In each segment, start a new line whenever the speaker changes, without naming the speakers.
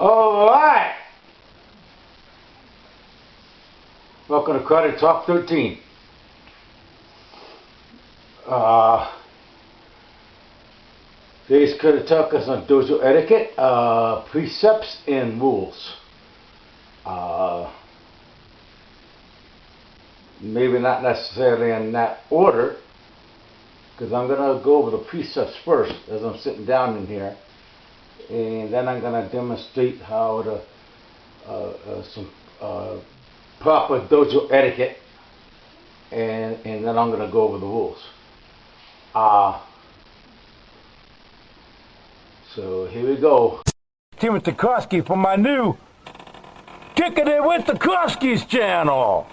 Alright! Welcome to Karate Talk 13. Today's Karate Talk is on Dojo Etiquette, Precepts and Rules. Maybe not necessarily in that order, because I'm going to go over the precepts first as I'm sitting down in here. And then I'm going to demonstrate how to some proper dojo etiquette, and then I'm going to go over the rules. So here we go. Timothy Kerofsky from my new Kicking It with the Kerofskys channel.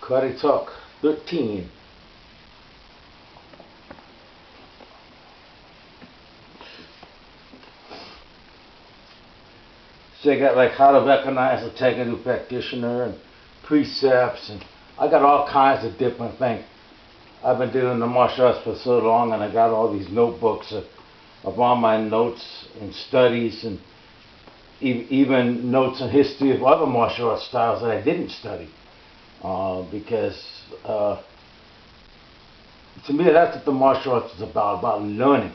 Karate Talk 13. So I got like how to recognize a technical practitioner and precepts, and I got all kinds of different things. I've been doing the martial arts for so long, and I got all these notebooks of all my notes and studies, and even notes and history of other martial arts styles that I didn't study. Because to me that's what the martial arts is about learning,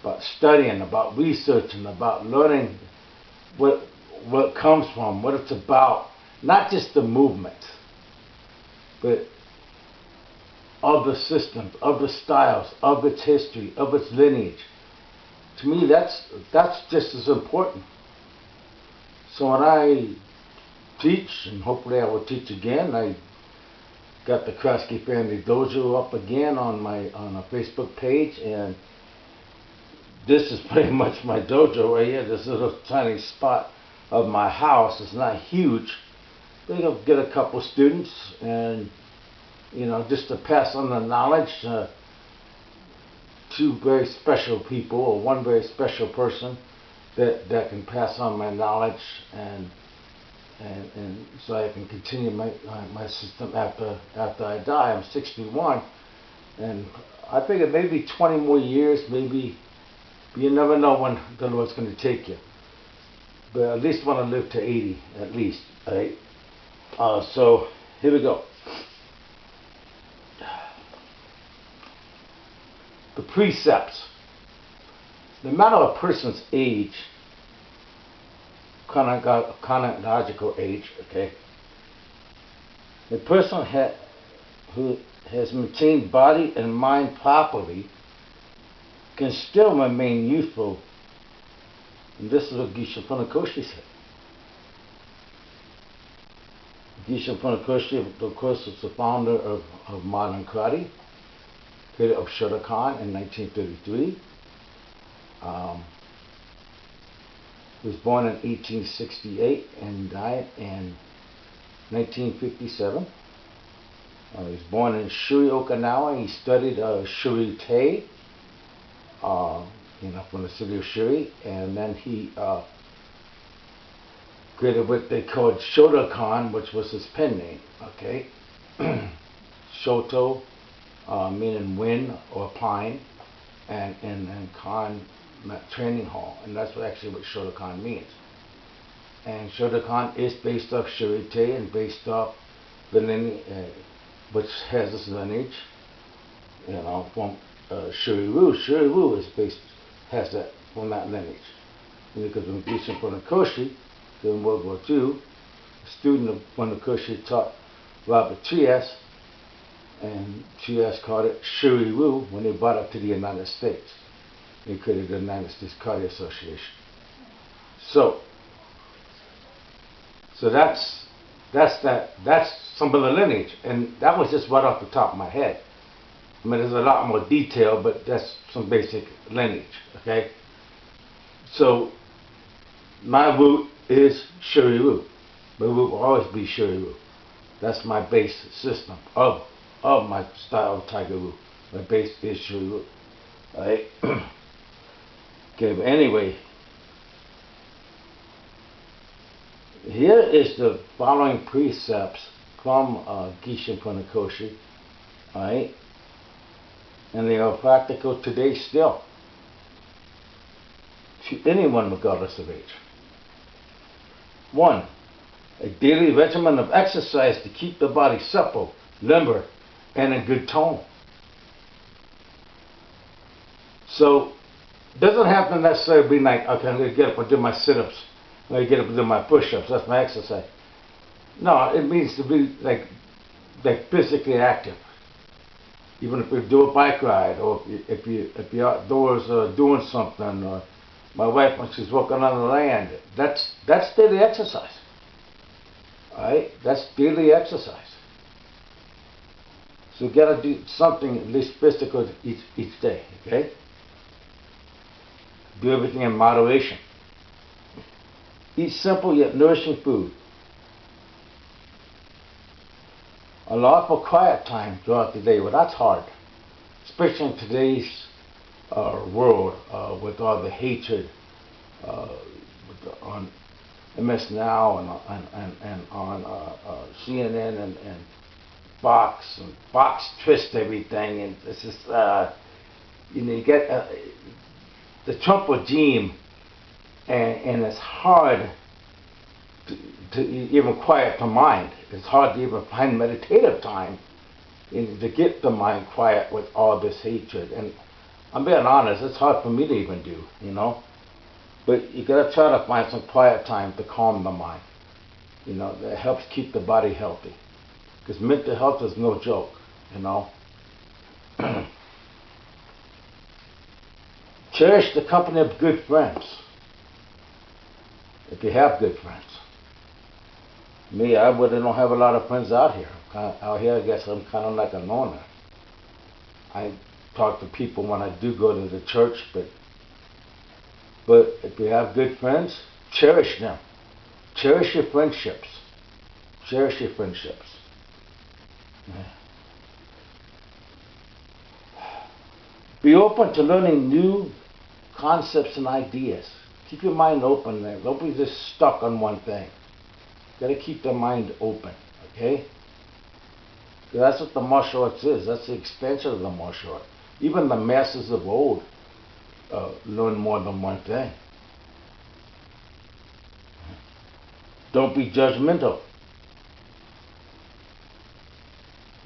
about studying, about researching, about learning what it comes from, what it's about, not just the movement, but of the systems, of the styles, of its history, of its lineage. To me that's just as important. So when I teach, and hopefully I will teach again. I got the Kerofsky Family Dojo up again on a Facebook page, and this is pretty much my dojo right here. This little tiny spot of my house. It's not huge, but you'll get a couple students, and just to pass on the knowledge to very special people, or one very special person that can pass on my knowledge, and so I can continue my system after I die. I'm 61, and I figure maybe 20 more years, maybe. You never know when the Lord's going to take you. But at least want to live to 80, at least, right? So here we go. The precepts. No matter a person's age, chronological age, okay? A person who has maintained body and mind properly can still remain youthful. And this is what Gishin Funakoshi said. Gishin Funakoshi, of course, was the founder of modern karate, creator of Shotokan in 1933. He was born in 1868 and died in 1957. He was born in Shuri, Okinawa. He studied Shuri-te, from the city of Shuri, and then he created what they called Shotokan, which was his pen name. Okay, Shoto meaning wind or pine, and Kan training hall, and that's what Shotokan means. And Shotokan is based off Shuri-te and based off the lineage, which has this lineage, from Shuri-wu. Shuri-wu has that from that lineage. And because when Gishin Funakoshi, during World War II, a student of Funakoshi taught Robert Trias, and Trias called it Shuri-wu when they brought it to the United States. They created the United States Karate Association. So that's some of the lineage, and that was just right off the top of my head. I mean, there's a lot more detail, but that's some basic lineage, okay? So, my root is Shuri root. My root will always be Shuri root. That's my base system of my style of Tyger root. My base is Shuri root. Alright? Okay, but anyway, here is the following precepts from Gishin Funakoshi. Alright? And they are practical today still, to anyone regardless of age. 1. A daily regimen of exercise to keep the body supple, limber, and in good tone. So, it doesn't have to necessarily be like, okay, I'm going to get up and do my sit-ups. I'm going to get up and do my push-ups. That's my exercise. No, it means to be like physically active. Even if you do a bike ride, or if you're outdoors doing something, or my wife when she's working on the land, that's daily exercise. Alright? That's daily exercise. So you gotta do something at least physical each day, okay? Do everything in moderation. Eat simple yet nourishing food. A lot for quiet time throughout the day, but that's hard, especially in today's world with all the hatred on MS Now and on CNN and Fox, and Fox twist everything, and it's just you get the Trump regime, and it's hard to even quiet the mind. It's hard to even find meditative time to get the mind quiet with all this hatred. And I'm being honest, it's hard for me to even do, you know. But you gotta try to find some quiet time to calm the mind. You know, that helps keep the body healthy. Because mental health is no joke, you know. Cherish the company of good friends. If you have good friends. Me, I really don't have a lot of friends out here. Out here, I guess I'm kind of like a loner. I talk to people when I do go to the church, but if you have good friends, cherish them. Cherish your friendships. Cherish your friendships. Be open to learning new concepts and ideas. Keep your mind open there. Don't be just stuck on one thing. You gotta keep the mind open, okay? That's what the martial arts is. That's the expansion of the martial art. Even the masters of old learn more than one thing. Don't be judgmental.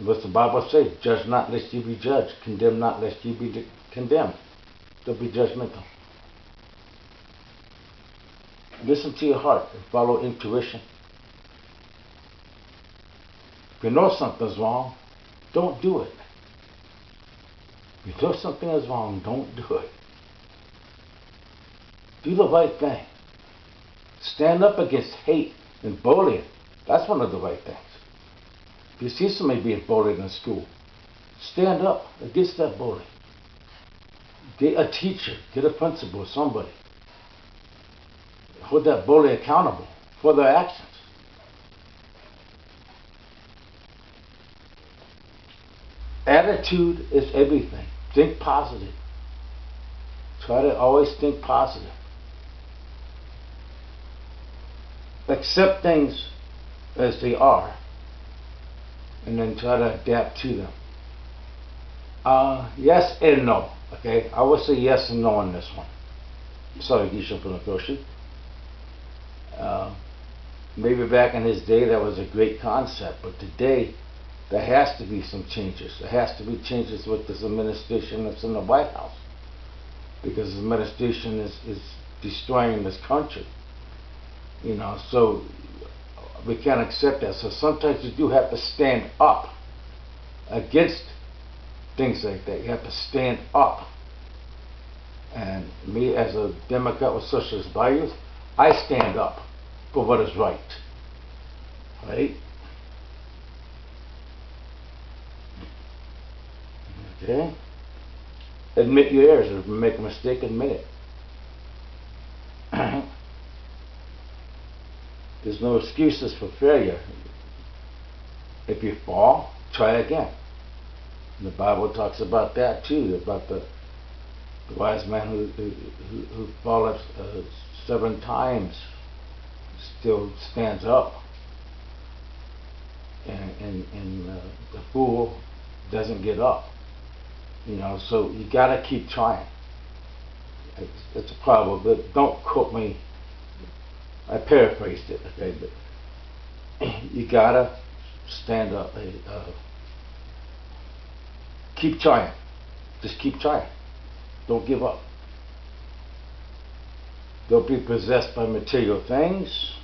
What's the Bible say? Judge not lest you be judged. Condemn not lest you be condemned. Don't be judgmental. Listen to your heart and follow intuition. If you know something's wrong, don't do it. If you know something is wrong, don't do it. Do the right thing. Stand up against hate and bullying. That's one of the right things. If you see somebody being bullied in school, stand up against that bully. Get a teacher, get a principal, somebody. Hold that bully accountable for their actions. Attitude is everything. Think positive. Try to always think positive. Accept things as they are, and then try to adapt to them. Yes and no. Okay, I would say yes and no on this one. Sorry, Gishin Funakoshi. Maybe back in his day that was a great concept, but today there has to be some changes. There has to be changes with this administration that's in the White House, because this administration is destroying this country. You know, so we can't accept that. So sometimes you do have to stand up against things like that. You have to stand up. And me, as a Democrat with socialist values, I stand up for what is right. Right? Okay? Admit your errors. If you make a mistake, admit it. There's no excuses for failure. If you fall, try again. And the Bible talks about that too, about the wise man who falleth 7 times still stands up, and the fool doesn't get up. You know, so you gotta keep trying. It's a problem, but don't quote me. I paraphrased it, okay? But you gotta stand up. Keep trying. Just keep trying. Don't give up. Don't be possessed by material things.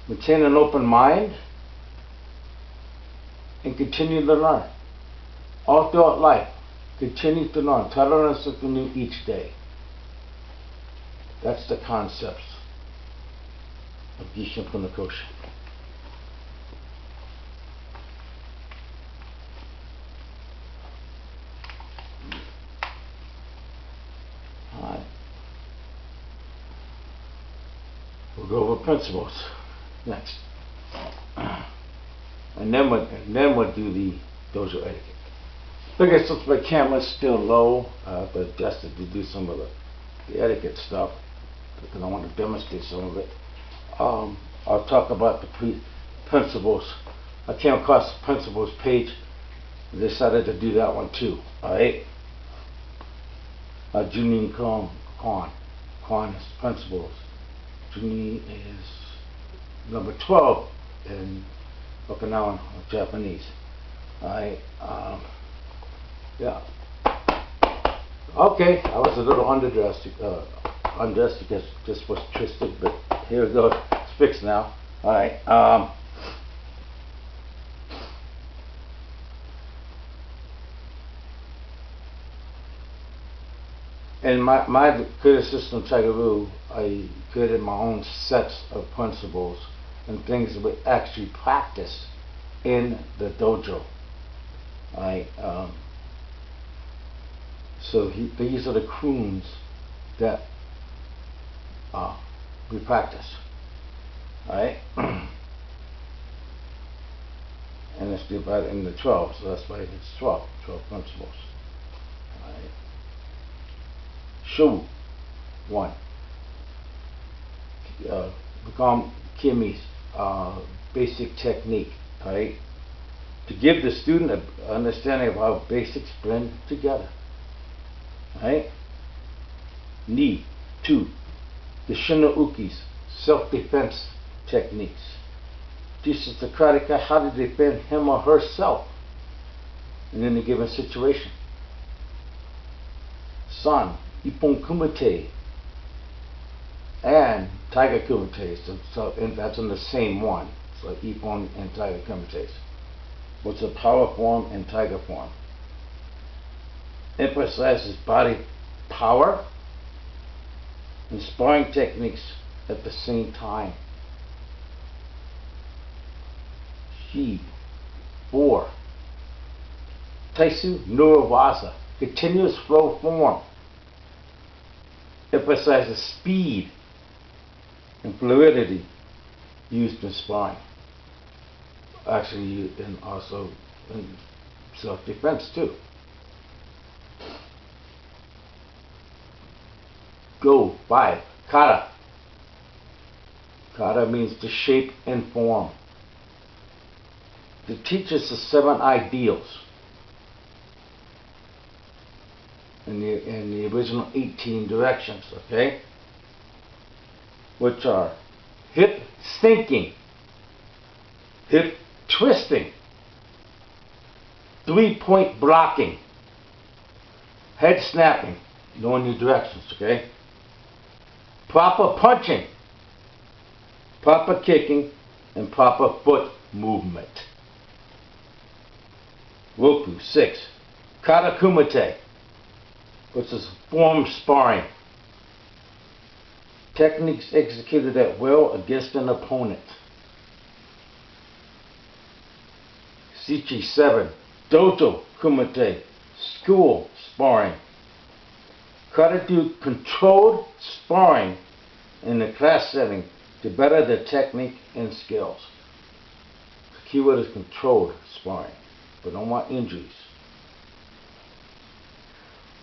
Maintain an open mind and continue to learn. All throughout life, continue to learn. Try to learn something new each day. That's the concepts of Gishin Funakoshi. Alright. We'll go over principles next. And then we'll do the dojo etiquette. Look, since my camera's still low, I've adjusted to do some of the etiquette stuff because I want to demonstrate some of it. I'll talk about the principles. I came across the principles page and decided to do that one too. Alright? Junin Koan. Koan is principles. Junin is number 12 in Okinawan Japanese. Alright? Yeah. Okay, I was a little undressed because this was twisted, but here we go. It's fixed now. Alright. And my criticism of Tyger Leigh, I created my own sets of principles and things that we actually practice in the dojo. Alright. So these are the Koans that we practice. Alright? And it's divided into 12, so that's why it's 12 principles. Alright? Shu, 1. Become Kimi's basic technique. Alright? To give the student an understanding of how basics blend together. Right? Ni, 2. The Shinouki's self-defense techniques. Teaches the karateka how to defend him or herself in any given situation. San, Ippon Kumite, and Tiger Kumite. And that's in the same one. So Ippon and Tiger Kumite. What's a power form and tiger form? Emphasizes body power and sparring techniques at the same time. Shi, 4. Taisu Nurawasa, continuous flow form. Emphasizes speed and fluidity used in sparring. Actually, and also in self-defense too. Go, 5. Kata. Kata means to shape and form. It teaches the 7 ideals in the original 18 directions, okay? Which are hip sinking, hip twisting, 3-point blocking, head snapping, knowing your directions, okay? Proper punching, proper kicking, and proper foot movement. Roku, 6. Kata Kumite, which is form sparring. Techniques executed at will against an opponent. Sichi, 7. Dojo Kumite, school sparring. Try to do controlled sparring in the class setting to better their technique and skills. The key word is controlled sparring, but don't want injuries.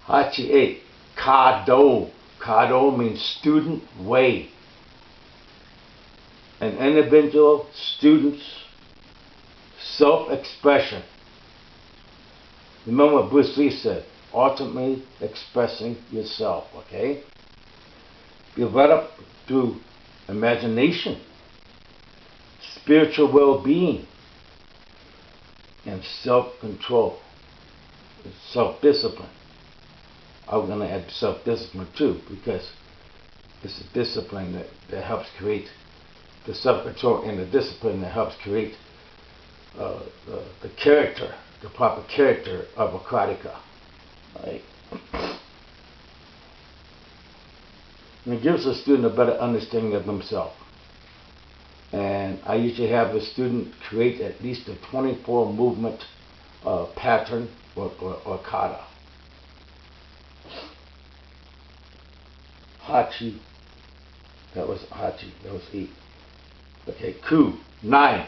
Hachi 8, Kado. Kado means student way. An individual student's self-expression. Remember what Bruce Lee said, ultimately expressing yourself, okay? Develop through imagination, spiritual well-being, and self-control, self-discipline. I'm going to add self-discipline too, because it's a discipline that helps create the self-control and the discipline that helps create the character, the proper character of a karateka. Right? And it gives a student a better understanding of themselves. And I usually have the student create at least a 24 movement pattern or kata. Hachi, that was 8. Okay, Ku, 9.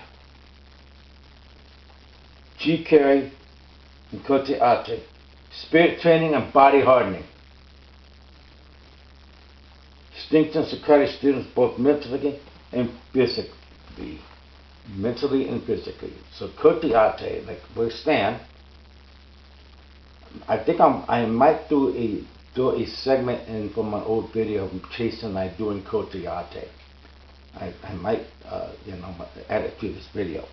Jikari and Kote Ate, spirit training and body hardening. Distinctions of karate students both mentally and physically. Mentally and physically. So Kote Ate, like we stand, I think I might do a segment in from my old video of Chase and I doing Kote Ate. I might add it to this video.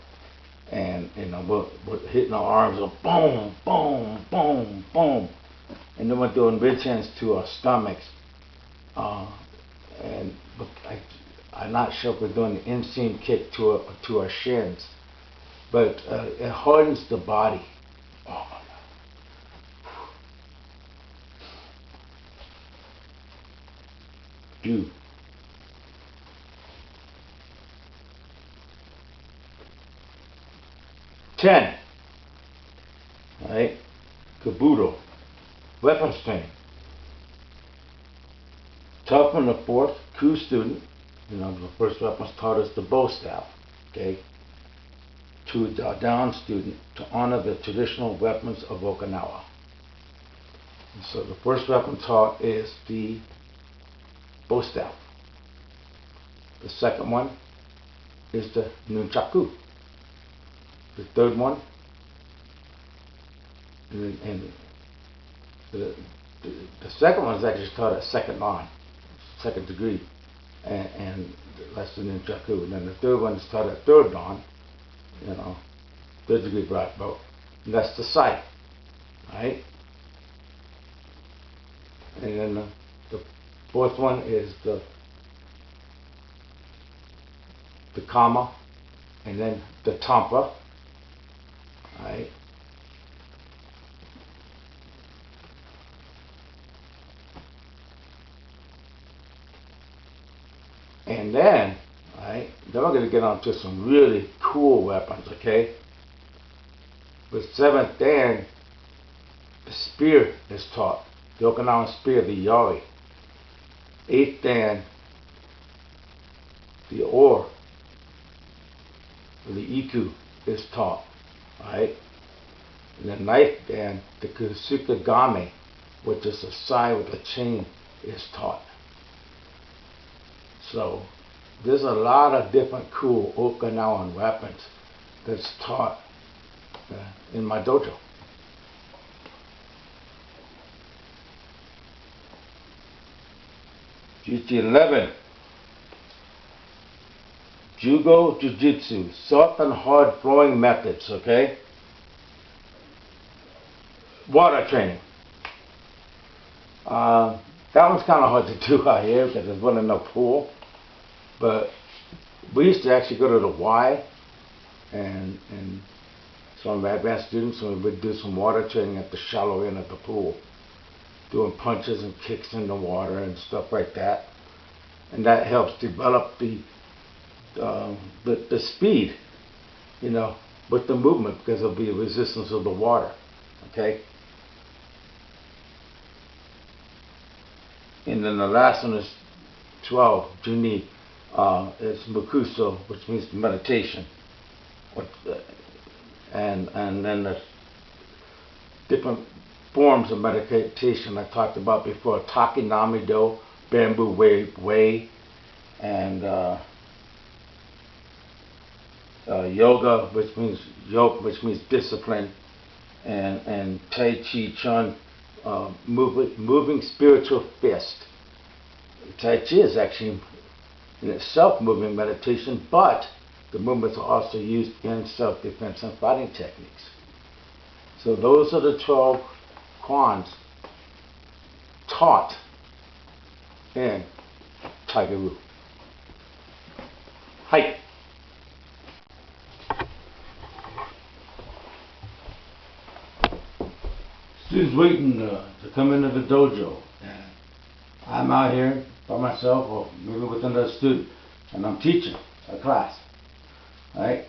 And we're hitting our arms of boom, boom, boom, boom. And then we're doing ridge hands to our stomachs. And I'm not sure if we're doing the inseam kick to our shins. But it hardens the body. Oh my God. Do. 10. Right? Kabuto. Weapons training. Toughen the 4th Ku student. The first weapons taught us the bow staff. Okay? To the down student to honor the traditional weapons of Okinawa. And so the first weapon taught is the bow staff. The second one is the nunchaku. The third one, and the second one is actually taught at second line, second degree, and that's the nunchaku. And then the third one is taught at third dan, third degree black belt, and that's the sight, right? And then the fourth one is the kama, and then the tampa. Right. And then, right, then we're going to get on to some really cool weapons, okay? With 7th dan, the spear is taught. The Okinawan spear, the yari. 8th dan, the oar, or the iku, is taught. Right? And the 9th dan, the Kusukagame, which is a sai with a chain, is taught. So there's a lot of different cool Okinawan weapons that's taught in my dojo. Jiu-Jitsu 11. Jugo Jiu-Jitsu, soft and hard throwing methods, okay? Water training. That one's kind of hard to do out here because there's not enough pool. But we used to actually go to the Y and some of our advanced students, and we would do some water training at the shallow end of the pool, doing punches and kicks in the water and stuff like that. And that helps develop the speed, with the movement because of the resistance of the water. Okay, And then the last one is 12, Juni. It's Mukuso, which means meditation. And then there's different forms of meditation I talked about before. Takinami Do, Bamboo Way, and Yoga, which means discipline, and Tai Chi Chun, moving spiritual fist. Tai Chi is actually in itself moving meditation, but the movements are also used in self-defense and fighting techniques. So those are the 12 Koans taught in Tyger Leigh. Hi. Students waiting to come into the dojo. I'm out here by myself, or maybe with another student, and I'm teaching a class. Right?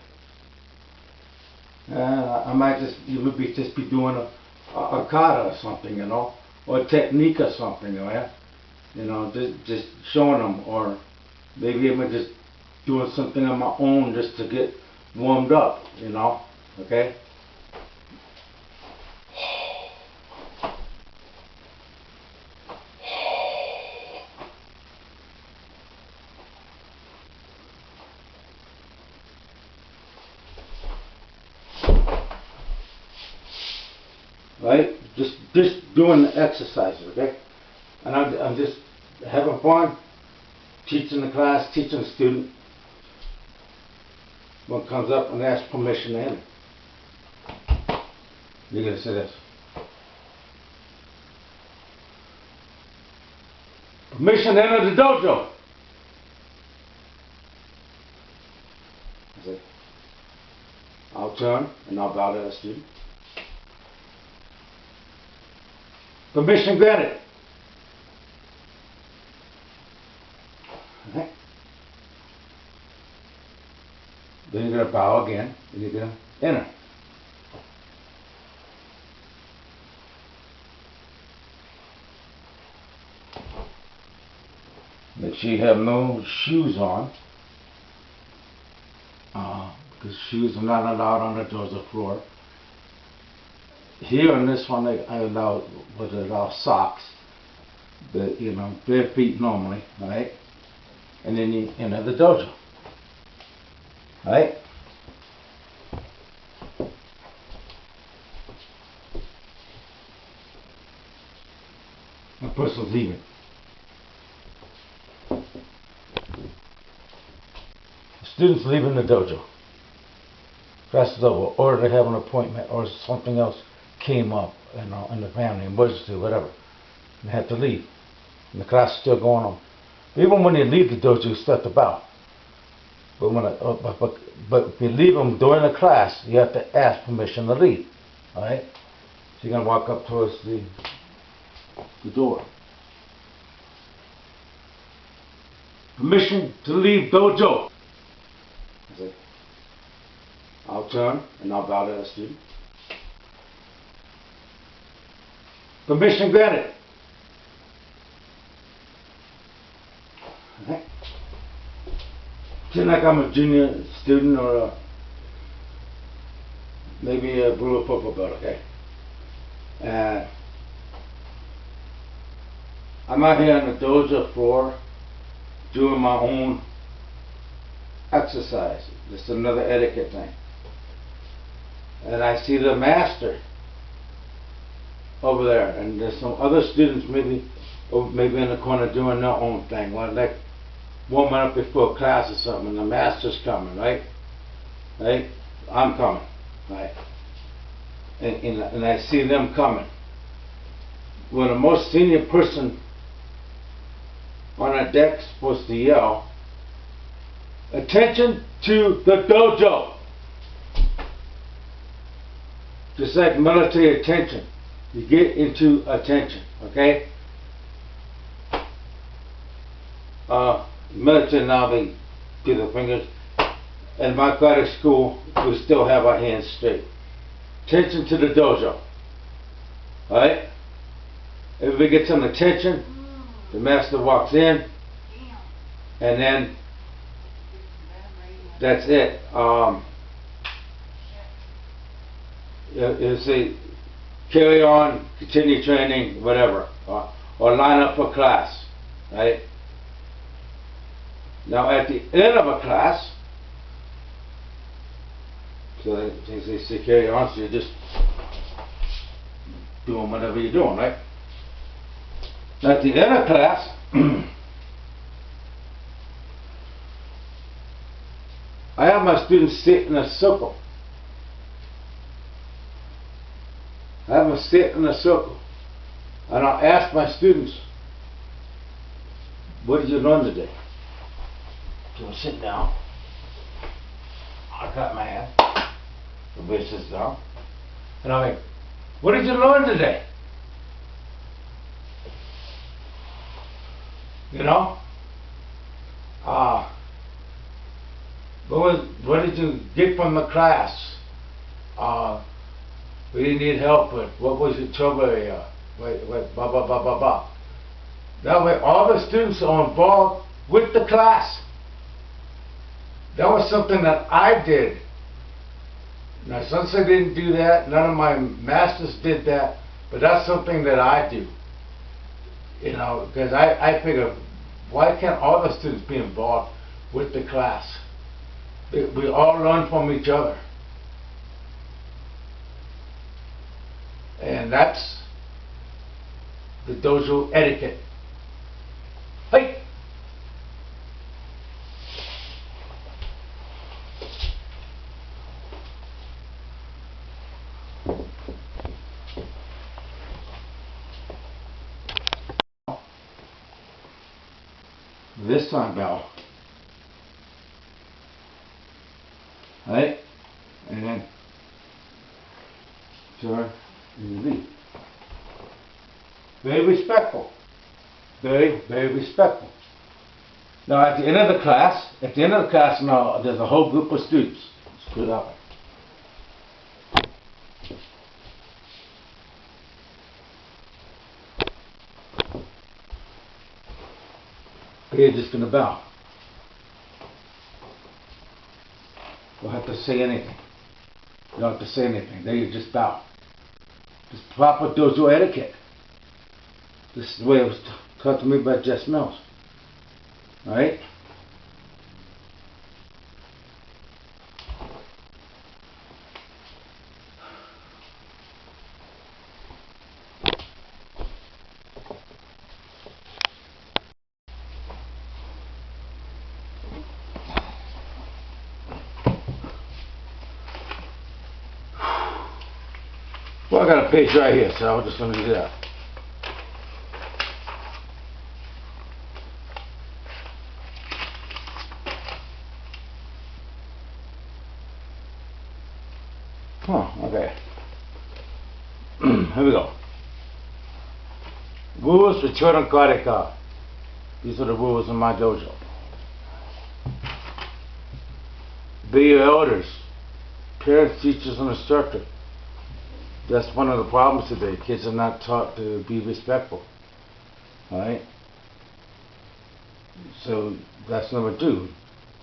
I might just be doing a kata or something, you know, or a technique or something, you know, just showing them, or maybe I'm just doing something on my own just to get warmed up, you know, okay? Right? Just doing the exercises, okay? And I'm just having fun, teaching the class, teaching the student. One comes up and asks permission to enter. You're going to say this. Permission to enter the dojo. I say, I'll turn and I'll bow to the student. Permission granted. Okay. Then you're going to bow again, and you're going to enter. Make sure you have no shoes on, because shoes are not allowed on the dojo floor. Here in this one, I would allow socks, but you know, bare feet normally, right? And then you enter the dojo, right? The person's leaving. The student's leaving the dojo. Class is over, or they have an appointment, or something else came up, you know, in the family, emergency, whatever, and had to leave. And the class is still going on. Even when you leave the dojo, you start to bow. But but if you leave them during the class, you have to ask permission to leave. All right? So you're gonna walk up towards the door. Permission to leave dojo. I say, I'll turn and I'll bow to the student. Permission granted. Okay. Seems like I'm a junior student or maybe a blue purple belt, okay? I'm out here on the dojo floor doing my own exercise. Just another etiquette thing. And I see the master over there, and there's some other students maybe in the corner doing their own thing, like warming up before class or something, and the master's coming, right? Right? I'm coming, right? And I see them coming. When the most senior person on a deck is supposed to yell, "Attention to the dojo!" Just like military attention. You get into attention, okay? Military now, they do the fingers. In my karate school, we still have our hands straight. Attention to the dojo. Alright? Everybody gets some attention. the master walks in, and then that's it. You say, carry on, continue training, whatever, or line up for class, right? Now at the end of a class, so they say carry on, so you're just doing whatever you're doing, right? At the end of class, I have my students sit in a circle. I have them sit in a circle, and I'll ask my students, what did you learn today? So I sit down, I clap my hand, everybody sits down, and I'm like, what did you learn today? You know? What did you get from the class? We didn't need help with. What was your trouble area? Blah, blah, blah, blah, blah. That way all the students are involved with the class. That was something that I did. Now, Sensei didn't do that. None of my masters did that. But that's something that I do. You know, because I figure, why can't all the students be involved with the class? We all learn from each other. And that's the dojo etiquette. Hey! This time bell. Right? And then turn and leave. Very respectful. Very, very respectful. Now at the end of the class, now there's a whole group of students. Let's put it up. You're just going to bow. You don't have to say anything. You don't have to say anything. Then you just bow. It's proper dojo etiquette. This is the way it was taught to me by Jess Mills. Alright? Well, I got a page right here, so I'm just going to do that. Okay. Here we go. Rules for children karate. These are the rules in my dojo. Be your elders, parents, teachers, and instructor. That's one of the problems today. Kids are not taught to be respectful. Alright? So that's number 2.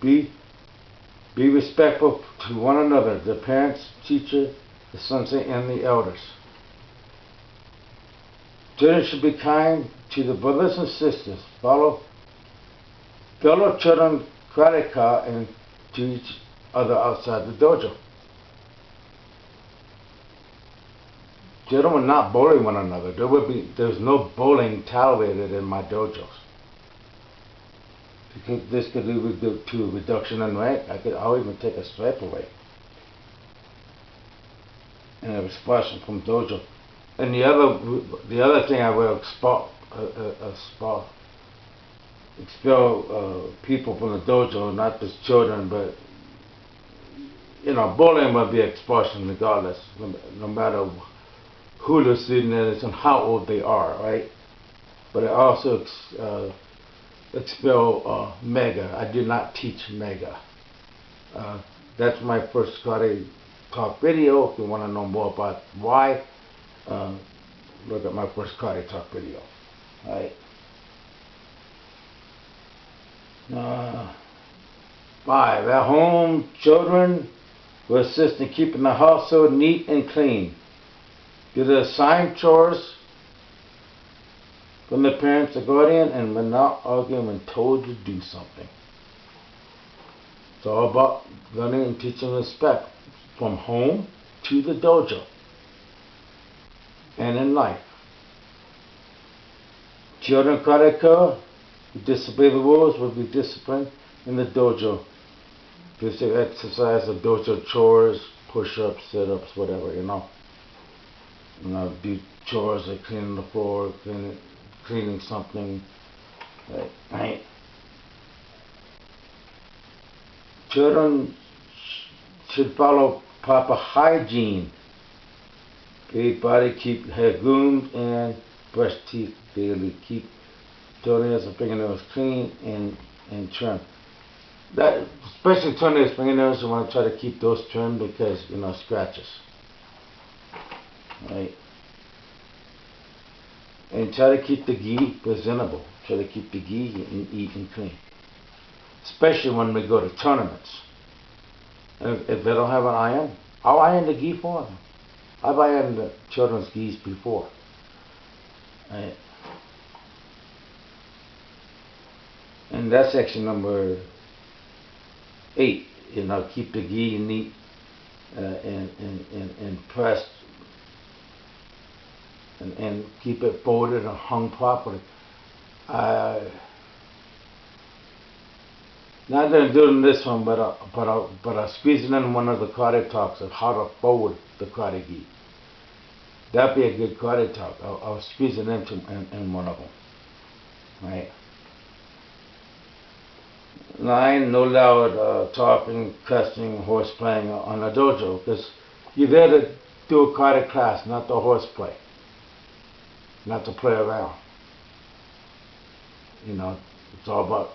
Be respectful to one another, the parents, teacher, the sensei, and the elders. Children should be kind to the brothers and sisters, follow fellow children karate and to each other outside the dojo. Children will not bully one another. There's no bullying tolerated in my dojos. Because this could lead to a reduction in rank. I'll even take a stripe away. And a expulsion from dojo. And the other thing I will expel people from the dojo, not just children, but bullying will be expulsion regardless, no matter who the student is and how old they are, right? But I also expel Mega. I do not teach Mega. That's my first karate talk video. If you want to know more about why, look at my first karate talk video. All right. Uh, 5. At home, children will assist in keeping the household neat and clean. Do the assigned chores from the parents or guardian and will not argue when told to do something. It's all about learning and teaching respect from home to the dojo and in life. Children karate who disobey the rules will be disciplined in the dojo. Physical exercise, the dojo chores, push-ups, sit-ups, whatever, do chores like cleaning the floor, cleaning something, right? Children should follow proper hygiene. Bathe body, keep hair groomed, and brush teeth daily. Keep toenails and fingernails clean and trimmed. That, especially toenails, fingernails, you want to try to keep those trimmed because, scratches. Right? And try to keep the gi presentable. Try to keep the gi neat and clean. Especially when we go to tournaments. And if they don't have an iron, I'll iron the gi for them. I've ironed the children's gis before. Right? And that's section number 8. Keep the gi neat and pressed. And keep it folded and hung properly. Not that I'm doing this one, but I'm squeezing in one of the karate talks of how to fold the karate gi. That'd be a good karate talk. I'll squeeze it in one of them. Right. 9. No loud talking, cussing, horse playing on a dojo, because you're there to do a karate class, not the horse play. Not to play around. It's all about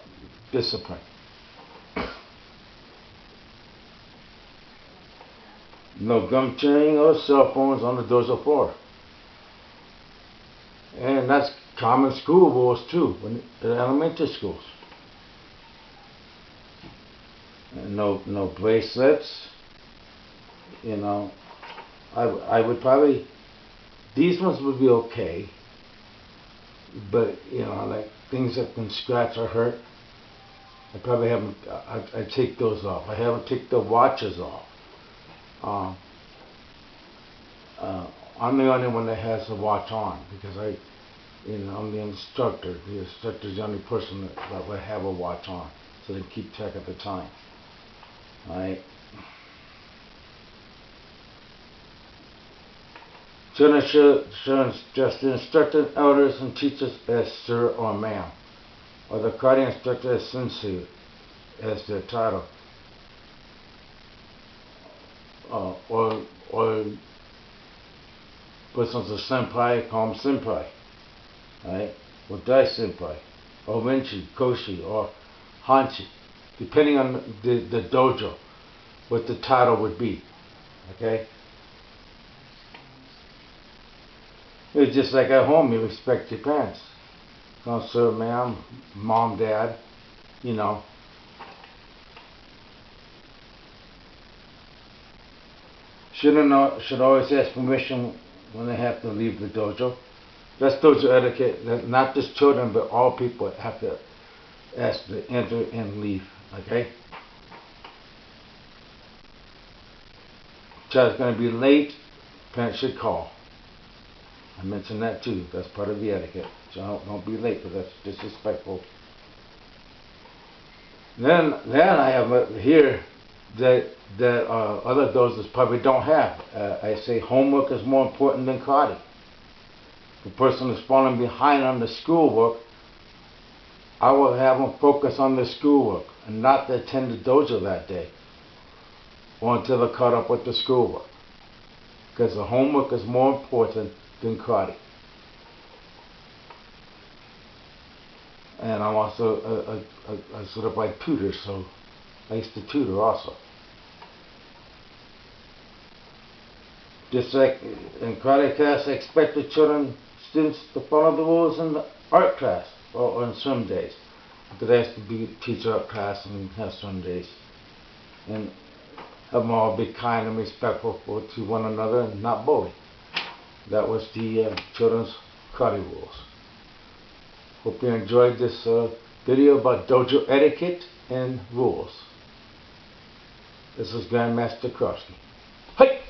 discipline. No gum chewing or cell phones on the dojo floor. And that's common school rules too, in elementary schools. And no bracelets. I would probably, these ones would be okay, but like things that can scratch or hurt, I probably haven't. I take those off. I haven't taken the watches off. I'm the only one that has the watch on because I'm the instructor. The instructor is the only person that would have a watch on, so they keep track of the time. All right. Children should address the instructor, elders, and teachers as sir or ma'am, or the karate instructor as sensei, as their title. Or person's a senpai, call him senpai, right? Or dai senpai, or renchi, koshi, or hanchi, depending on the dojo, what the title would be, okay? It's just like at home, you respect your parents. Call sir, ma'am, mom, dad, Should always ask permission when they have to leave the dojo. That's dojo etiquette. Not just children, but all people have to ask to enter and leave. Okay? Child's going to be late. Parents should call. I mentioned that too. That's part of the etiquette. So don't be late, because that's disrespectful. Then I have here that other dojos probably don't have. I say homework is more important than karate. If a person is falling behind on the schoolwork, I will have them focus on the schoolwork and not to attend the dojo that day or until they're caught up with the schoolwork. Because the homework is more important than karate. And I'm also a sort of like tutor, so I used to tutor also. Just like in karate class, I expect the students to follow the rules in the art class or on swim days. Because I used to be a teacher of class and have Sundays. And have them all be kind and respectful to one another and not bully. That was the children's karate rules. Hope you enjoyed this video about dojo etiquette and rules. This is Grandmaster Kerofsky. Hey!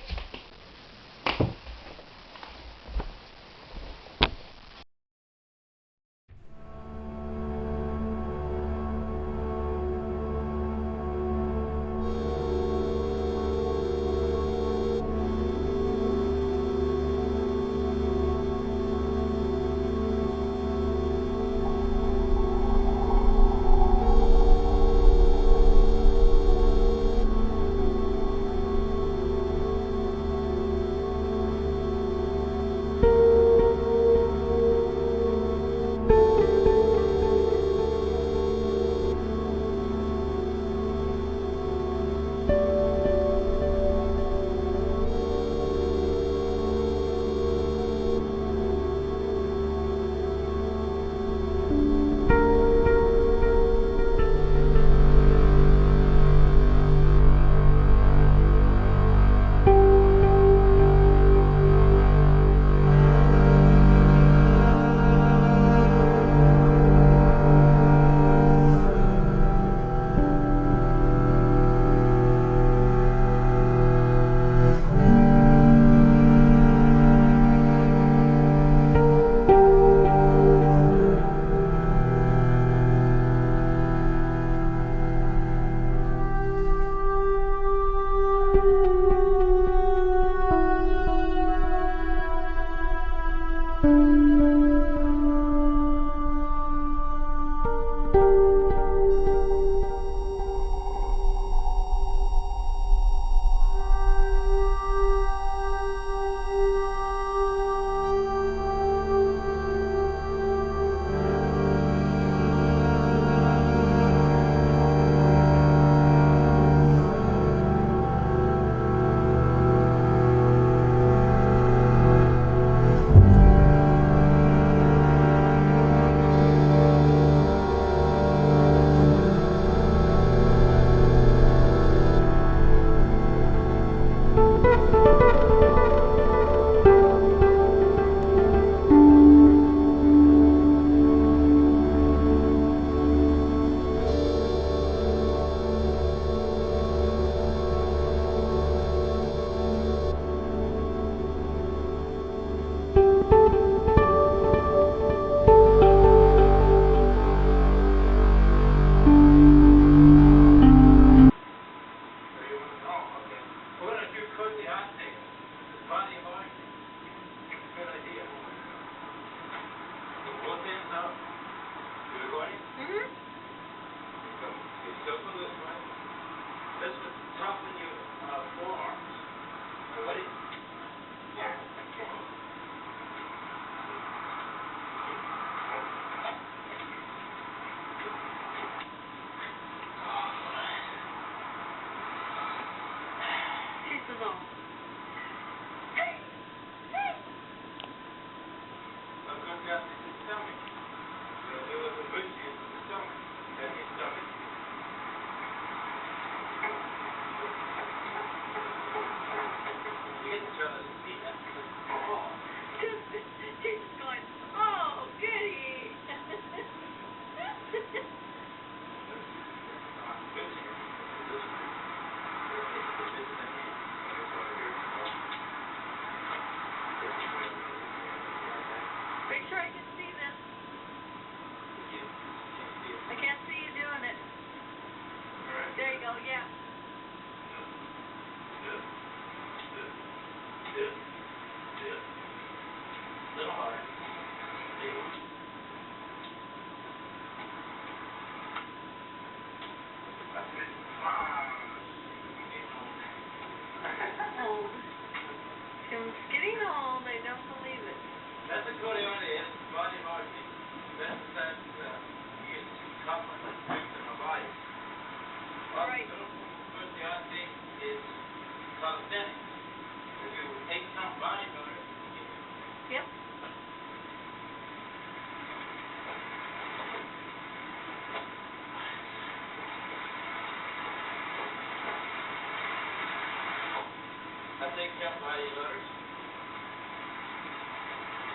take jump by the letters.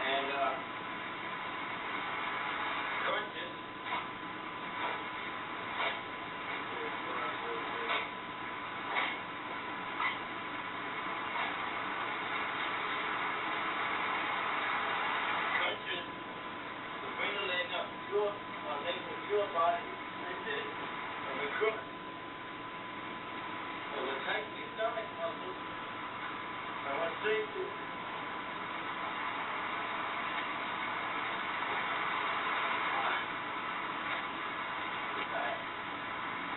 And crunches. Crunches to bring the leg up, leg with your body extended from the crook. So the tight the stomach muscles. I want to say to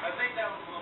I think that was